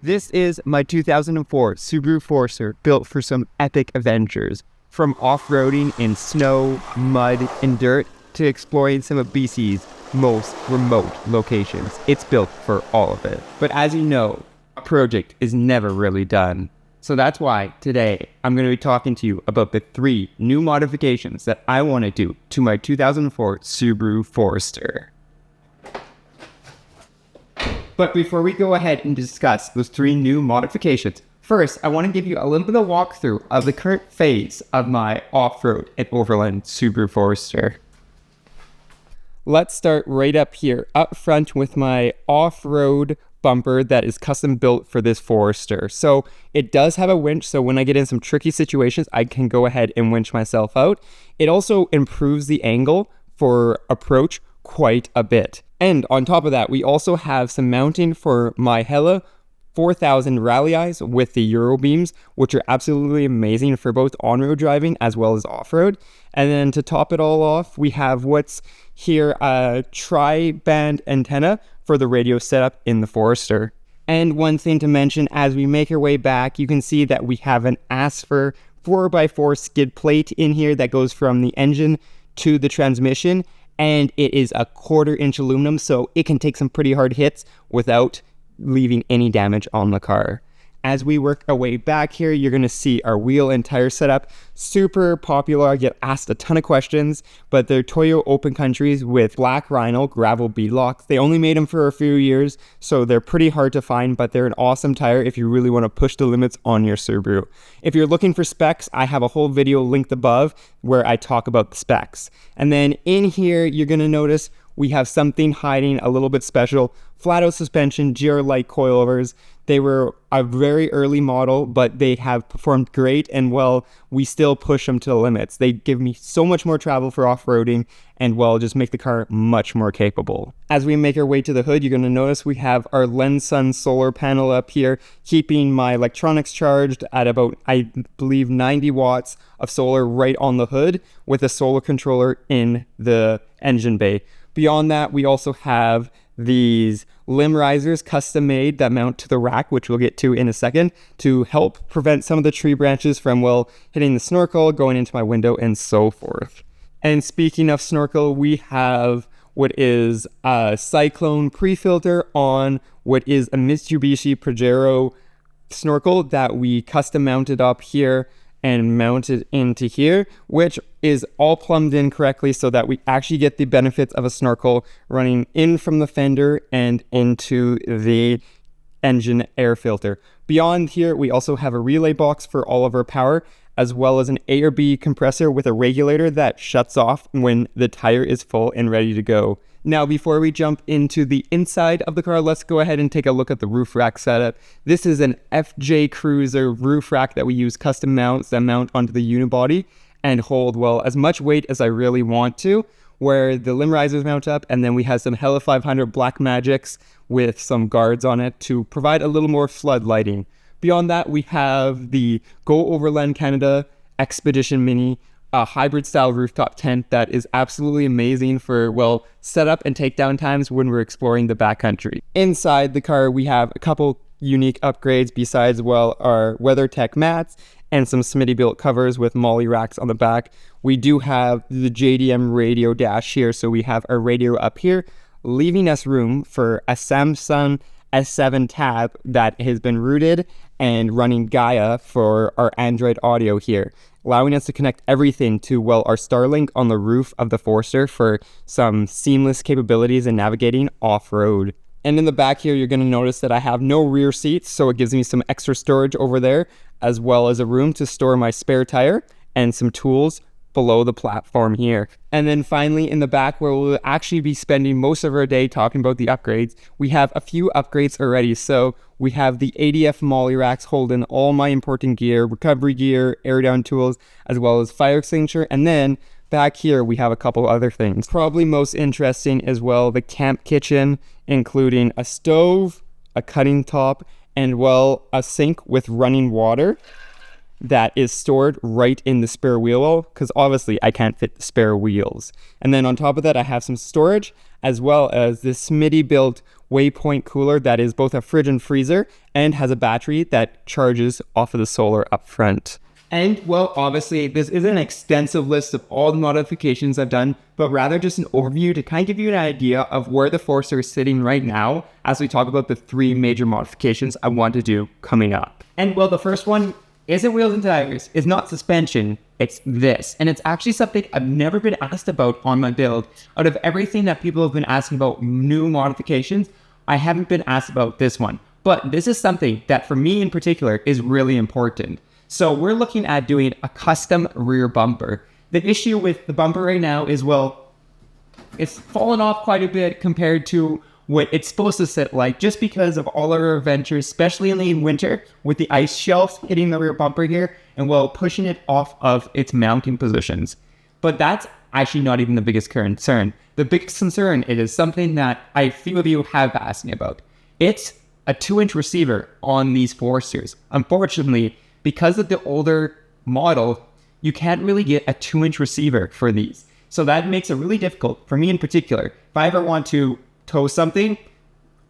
This is my 2004 Subaru Forester, built for some epic adventures. From off-roading in snow, mud, and dirt, to exploring some of BC's most remote locations. It's built for all of it. But as you know, a project is never really done. So that's why today I'm going to be talking to you about the 3 new modifications that I want to do to my 2004 Subaru Forester. But before we go ahead and discuss those 3 new modifications, first I want to give you a little bit of walkthrough of the current phase of my off-road and overland Subaru Forester. Let's start right up here, up front with my off-road bumper that is custom built for this Forester. So it does have a winch, so when I get in some tricky situations, I can go ahead and winch myself out. It also improves the angle for approach quite a bit. And on top of that, we also have some mounting for my Hella 4000 rally eyes with the Euro beams, which are absolutely amazing for both on-road driving as well as off-road. And then to top it all off, we have what's here a tri-band antenna for the radio setup in the Forester. And one thing to mention, as we make our way back, you can see that we have an Asfer 4x4 skid plate in here that goes from the engine to the transmission, and it is a 1/4 inch aluminum, so it can take some pretty hard hits without leaving any damage on the car. As we work our way back here, you're going to see our wheel and tire setup. Super popular. I get asked a ton of questions, but they're Toyo Open Countries with black Rhino gravel beadlocks. They only made them for a few years, so they're pretty hard to find, but they're an awesome tire if you really want to push the limits on your Subaru. If you're looking for specs, I have a whole video linked above where I talk about the specs. And then in here, you're going to notice we have something hiding a little bit special. Flat-out suspension, GR light coilovers. They were a very early model, but they have performed great, and well, we still push them to the limits. They give me so much more travel for off-roading, and well, just make the car much more capable. As we make our way to the hood, you're going to notice we have our Lensun solar panel up here, keeping my electronics charged at about, I believe, 90 watts of solar right on the hood, with a solar controller in the engine bay. Beyond that, we also have these limb risers custom made that mount to the rack, which we'll get to in a second, to help prevent some of the tree branches from, well, hitting the snorkel, going into my window, and so forth. And speaking of snorkel, we have what is a Cyclone pre-filter on what is a Mitsubishi Pajero snorkel that we custom mounted up here and mounted into here, which is all plumbed in correctly so that we actually get the benefits of a snorkel running in from the fender and into the engine air filter. Beyond here, we also have a relay box for all of our power, as well as an A or B compressor with a regulator that shuts off when the tire is full and ready to go. Now, before we jump into the inside of the car, let's go ahead and take a look at the roof rack setup. This is an FJ Cruiser roof rack that we use custom mounts that mount onto the unibody and hold, well, as much weight as I really want to, where the limb risers mount up, and then we have some Hella 500 Black Magics with some guards on it to provide a little more flood lighting. Beyond that, we have the Go Overland Canada Expedition Mini, a hybrid style rooftop tent that is absolutely amazing for, well, setup and takedown times when we're exploring the backcountry. Inside the car, we have a couple unique upgrades besides, well, our WeatherTech mats and some Smitty built covers with MOLLE racks on the back. We do have the JDM radio dash here, so we have our radio up here, leaving us room for a Samsung S7 tab that has been rooted and running Gaia for our Android audio here, allowing us to connect everything to, well, our Starlink on the roof of the Forester for some seamless capabilities in navigating off-road. And in the back here, you're going to notice that I have no rear seats, so it gives me some extra storage over there, as well as a room to store my spare tire and some tools below the platform here. And then finally in the back, where we'll actually be spending most of our day talking about the upgrades, we have a few upgrades already. So we have the ADF MOLLE racks holding all my important gear, recovery gear, air down tools, as well as fire extinguisher. And then back here, we have a couple other things. Probably most interesting as well, the camp kitchen, including a stove, a cutting top, and, well, a sink with running water that is stored right in the spare wheel, because obviously I can't fit the spare wheels. And then on top of that, I have some storage, as well as this Smitty built waypoint cooler that is both a fridge and freezer and has a battery that charges off of the solar up front. And well, obviously, this isn't an extensive list of all the modifications I've done, but rather just an overview to kind of give you an idea of where the Forester is sitting right now as we talk about the 3 major modifications I want to do coming up. And well, the first one isn't wheels and tires, it's not suspension, it's this. And it's actually something I've never been asked about on my build. Out of everything that people have been asking about new modifications, I haven't been asked about this one. But this is something that for me in particular is really important. So we're looking at doing a custom rear bumper. The issue with the bumper right now is, well, it's fallen off quite a bit compared to what it's supposed to sit like, just because of all our adventures, especially in the winter, with the ice shelves hitting the rear bumper here and, well, pushing it off of its mounting positions. But that's actually not even the biggest concern. The biggest concern is something that a few of you have asked me about. It's a 2-inch receiver on these Foresters. Unfortunately, because of the older model, you can't really get a 2-inch receiver for these. So that makes it really difficult for me in particular. If I ever want to tow something,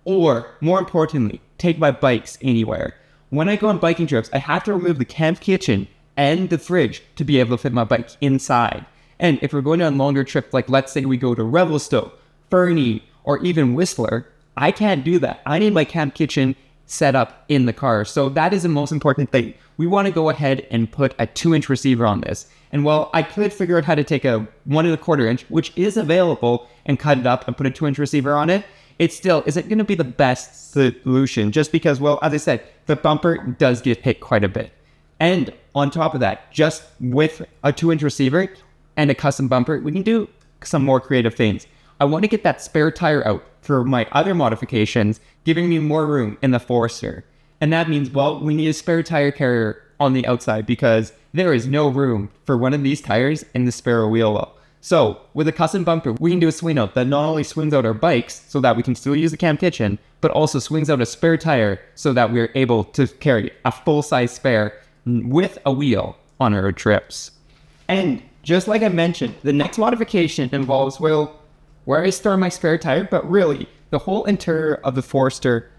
or more importantly, take my bikes anywhere. When I go on biking trips, I have to remove the camp kitchen and the fridge to be able to fit my bike inside. And if we're going on longer trips, like let's say we go to Revelstoke, Fernie, or even Whistler, I can't do that. I need my camp kitchen set up in the car. So that is the most important thing. We want to go ahead and put a 2-inch receiver on this. And well, I could figure out how to take a 1¼ inch, which is available, and cut it up and put a 2-inch receiver on it. It still isn't going to be the best solution just because, well, as I said, the bumper does get hit quite a bit. And on top of that, just with a 2-inch receiver and a custom bumper, we can do some more creative things. I want to get that spare tire out for my other modifications, giving me more room in the Forester. And that means, well, we need a spare tire carrier on the outside because there is no room for one of these tires in the spare wheel well. So with a custom bumper, we can do a swing out that not only swings out our bikes so that we can still use the camp kitchen, but also swings out a spare tire so that we're able to carry a full-size spare with a wheel on our trips. And just like I mentioned, the next modification involves, well, where I store my spare tire, but really the whole interior of the Forester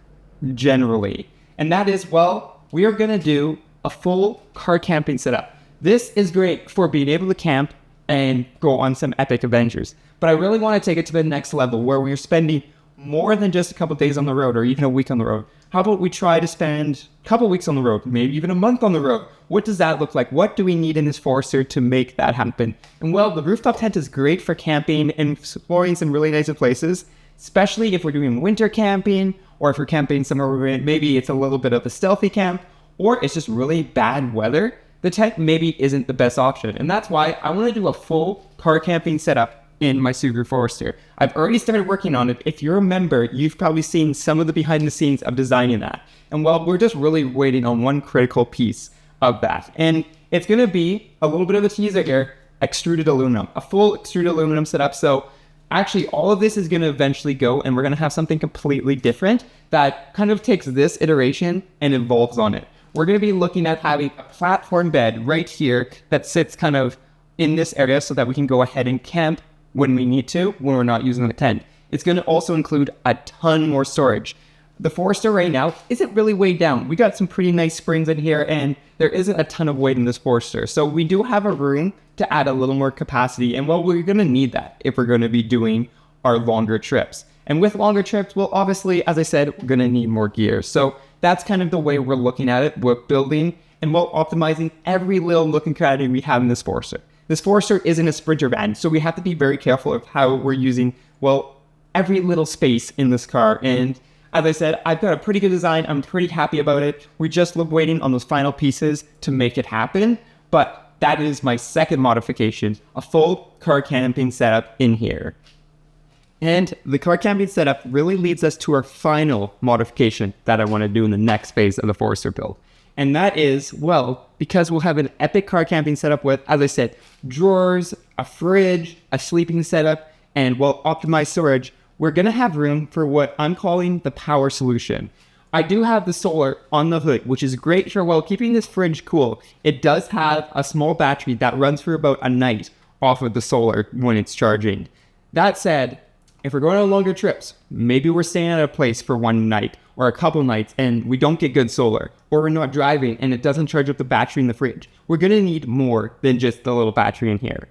generally. And that is, well, we are going to do a full car camping setup. This is great for being able to camp and go on some epic adventures. But I really want to take it to the next level where we're spending more than just a couple days on the road or even a week on the road. How about we try to spend a couple weeks on the road, maybe even a month on the road? What does that look like? What do we need in this Forester to make that happen? And well, the rooftop tent is great for camping and exploring some really nice places, especially if we're doing winter camping or if we're camping somewhere where maybe it's a little bit of a stealthy camp or it's just really bad weather. The tent maybe isn't the best option. And that's why I want to do a full car camping setup in my Subaru Forester. I've already started working on it. If you're a member, you've probably seen some of the behind the scenes of designing that. And well, we're just really waiting on one critical piece of that. And it's going to be a little bit of a teaser here, extruded aluminum, a full extruded aluminum setup. So actually all of this is going to eventually go and we're going to have something completely different that kind of takes this iteration and evolves on it. We're going to be looking at having a platform bed right here that sits kind of in this area so that we can go ahead and camp when we need to, when we're not using the tent. It's going to also include a ton more storage. The Forester right now isn't really weighed down. We got some pretty nice springs in here and there isn't a ton of weight in this Forester. So we do have a room to add a little more capacity. And well, we're going to need that if we're going to be doing our longer trips. And with longer trips, well, obviously, as I said, we're going to need more gear. So that's kind of the way we're looking at it. We're building and we're optimizing every little nook and cranny we have in this Forester. This Forester isn't a Sprinter van, so we have to be very careful of how we're using, well, every little space in this car. And as I said, I've got a pretty good design. I'm pretty happy about it. We just love waiting on those final pieces to make it happen. But that is my second modification, a full car camping setup in here. And the car camping setup really leads us to our final modification that I want to do in the next phase of the Forester build. And that is, well, because we'll have an epic car camping setup with, as I said, drawers, a fridge, a sleeping setup, and, well, optimized storage, we're going to have room for what I'm calling the power solution. I do have the solar on the hood, which is great for, well, keeping this fridge cool. It does have a small battery that runs for about a night off of the solar when it's charging. That said, if we're going on longer trips, maybe we're staying at a place for one night or a couple nights and we don't get good solar, or we're not driving and it doesn't charge up the battery in the fridge, we're going to need more than just the little battery in here.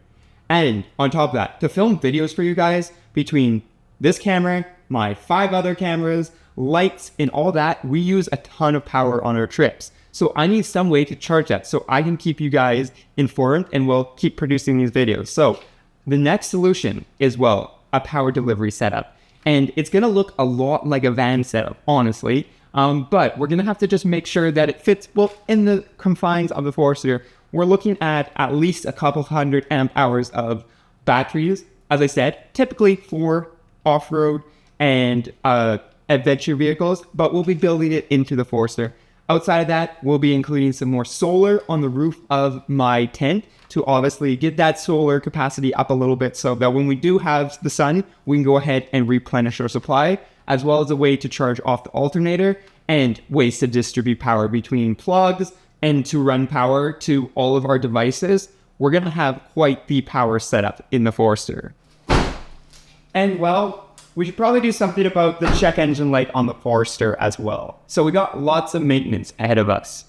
And on top of that, to film videos for you guys, between this camera, my 5 other cameras, lights, and all that, we use a ton of power on our trips. So I need some way to charge that so I can keep you guys informed and we'll keep producing these videos. So the next solution is, well, a power delivery setup. And it's going to look a lot like a van setup, honestly. But we're going to have to just make sure that it fits, well, in the confines of the Forester. We're looking at least a couple hundred amp hours of batteries, as I said, typically for off-road and adventure vehicles, but we'll be building it into the Forester. Outside of that, we'll be including some more solar on the roof of my tent to obviously get that solar capacity up a little bit so that when we do have the sun, we can go ahead and replenish our supply, as well as a way to charge off the alternator and ways to distribute power between plugs and to run power to all of our devices. We're going to have quite the power setup in the Forester. And well, we should probably do something about the check engine light on the Forester as well. So we got lots of maintenance ahead of us.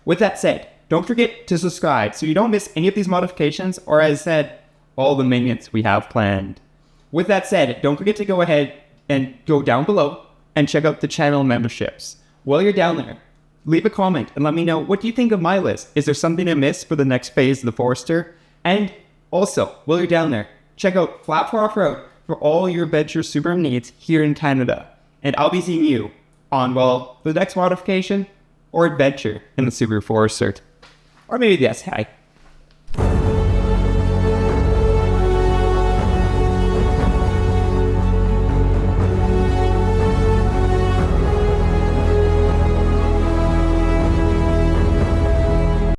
With that said, don't forget to subscribe so you don't miss any of these modifications, or as I said, all the maintenance we have planned. With that said, don't forget to go ahead and go down below and check out the channel memberships. While you're down there, leave a comment and let me know, what do you think of my list? Is there something I missed for the next phase of the Forester? And also, while you're down there, check out Flat for Off-Road for all your adventure Subaru needs here in Canada. And I'll be seeing you on, well, the next modification or adventure in the Subaru Forester. Or maybe the SI.